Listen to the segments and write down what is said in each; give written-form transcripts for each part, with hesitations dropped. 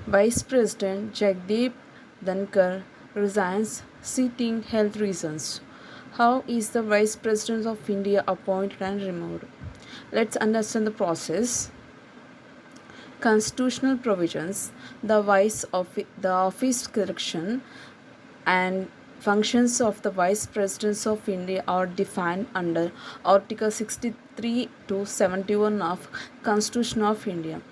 Vice President Jagdeep Dhankar resigns citing health reasons. How is the Vice President of India appointed and removed? Let's understand the process. Constitutional provisions, the office selection and functions of the Vice Presidents of India are defined under Article 63 to 71 of Constitution of India.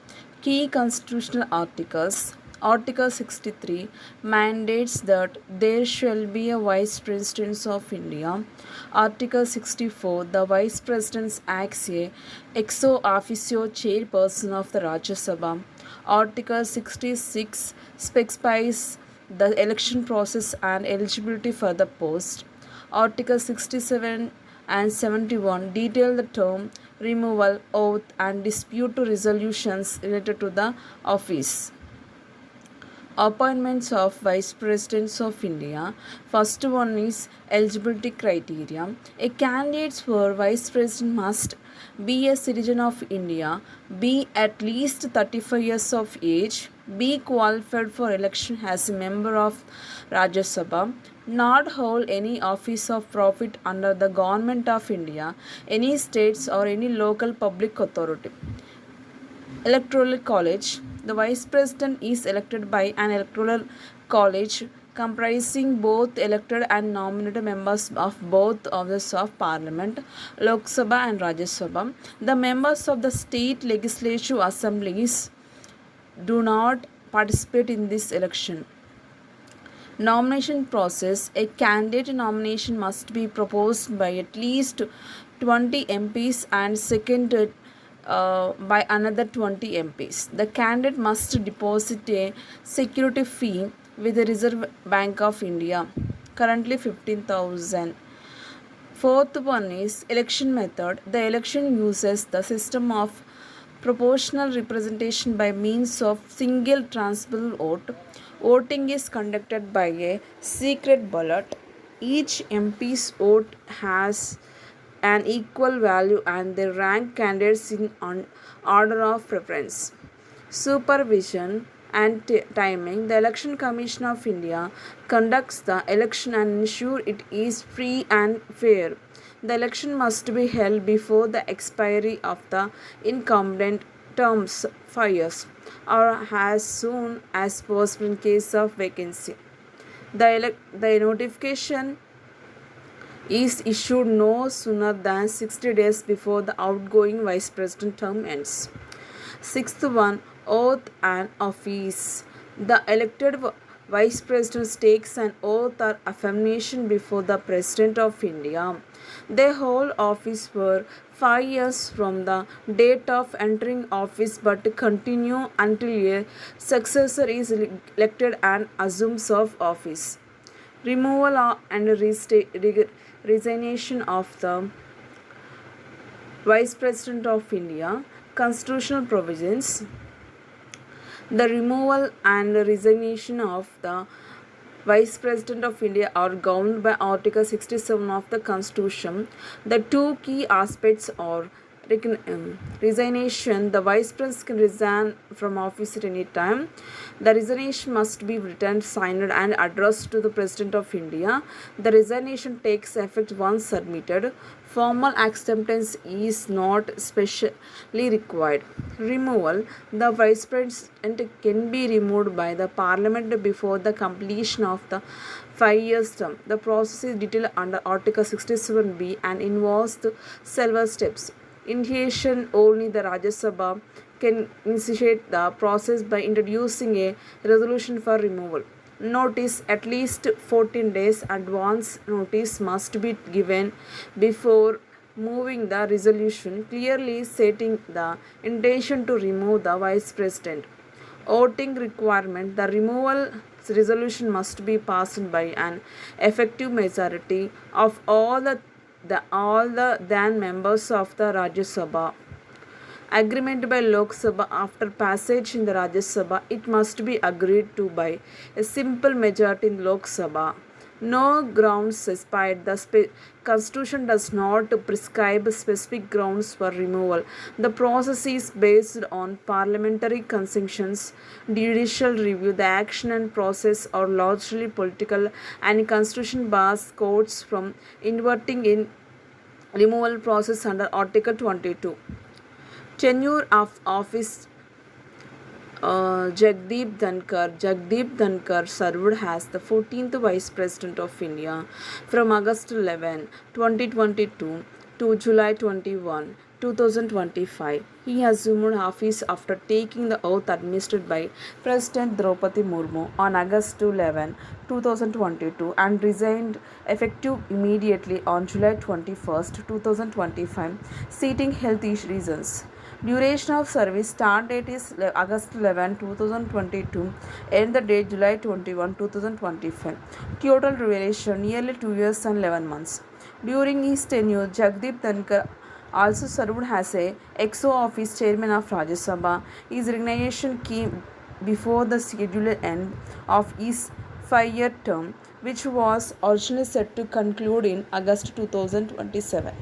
Key constitutional articles. Article 63 mandates that there shall be a Vice President of India. Article 64, the Vice President acts a ex officio chairperson of the Rajya Sabha. Article 66 specifies the election process and eligibility for the post. Article 67 and 71 detail the term, removal, oath, and dispute resolutions related to the office. Appointments of Vice Presidents of India. First one is eligibility criteria. A candidate for Vice President must be a citizen of India, be at least 35 years of age, be qualified for election as a member of Rajya Sabha, not hold any office of profit under the Government of India, any states or any local public authority. Electoral College. The Vice President is elected by an electoral college comprising both elected and nominated members of both houses of Parliament, Lok Sabha and Rajya Sabha. The members of the state legislative assemblies do not participate in this election. Nomination process. A candidate nomination must be proposed by at least 20 MPs and seconded by another 20 MPs. The candidate must deposit a security fee with the Reserve Bank of India, currently 15,000. Fourth one is election method. The election uses the system of proportional representation by means of single transferable vote. Voting is conducted by a secret ballot. Each MP's vote has an equal value and they rank candidates in order of preference. Supervision and timing. The Election Commission of India conducts the election and ensure it is free and fair. The election must be held before the expiry of the incumbent terms 5 years or as soon as possible in case of vacancy. The notification is issued no sooner than 60 days before the outgoing Vice President term ends. Sixth one, oath and office. The elected Vice President takes an oath or affirmation before the President of India. They hold office for 5 years from the date of entering office but continue until a successor is elected and assumes of office. Removal and resignation of the Vice President of India. Constitutional provisions. The removal and resignation of the Vice President of India are governed by Article 67 of the Constitution. The two key aspects are resignation. The Vice President can resign from office at any time. The resignation must be written, signed, and addressed to the President of India. The resignation takes effect once submitted. Formal acceptance is not specially required. Removal. The Vice President can be removed by the Parliament before the completion of the 5 year term. The process is detailed under Article 67B and involves several steps. Initiation. Only the Rajya Sabha can initiate the process by introducing a resolution for removal. Notice. At least 14 days advance notice must be given before moving the resolution, clearly stating the intention to remove the Vice President. Voting requirement. The removal resolution must be passed by an effective majority of all the then members of the Rajya Sabha. Agreement by Lok Sabha. After passage in the Rajya Sabha, it must be agreed to by a simple majority in Lok Sabha. no grounds specified. The Constitution does not prescribe specific grounds for removal. The process is based on parliamentary consensus, judicial review. The action and process are largely political, and Constitution bars courts from inverting in removal process under Article 22. Tenure of office. Jagdeep Dhankar served as the 14th Vice President of India from August 11, 2022 to July 21, 2025. He assumed office after taking the oath administered by President Draupadi Murmu on August 11, 2022 and resigned effective immediately on July 21, 2025, citing health reasons. Duration of service. Start date is August 11, 2022. End the date July 21, 2025. Total duration nearly 2 years and 11 months. During his tenure, Jagdeep Dhankar also served as a ex-office chairman of Rajya Sabha. His resignation came before the scheduled end of his 5-year term, which was originally set to conclude in August 2027.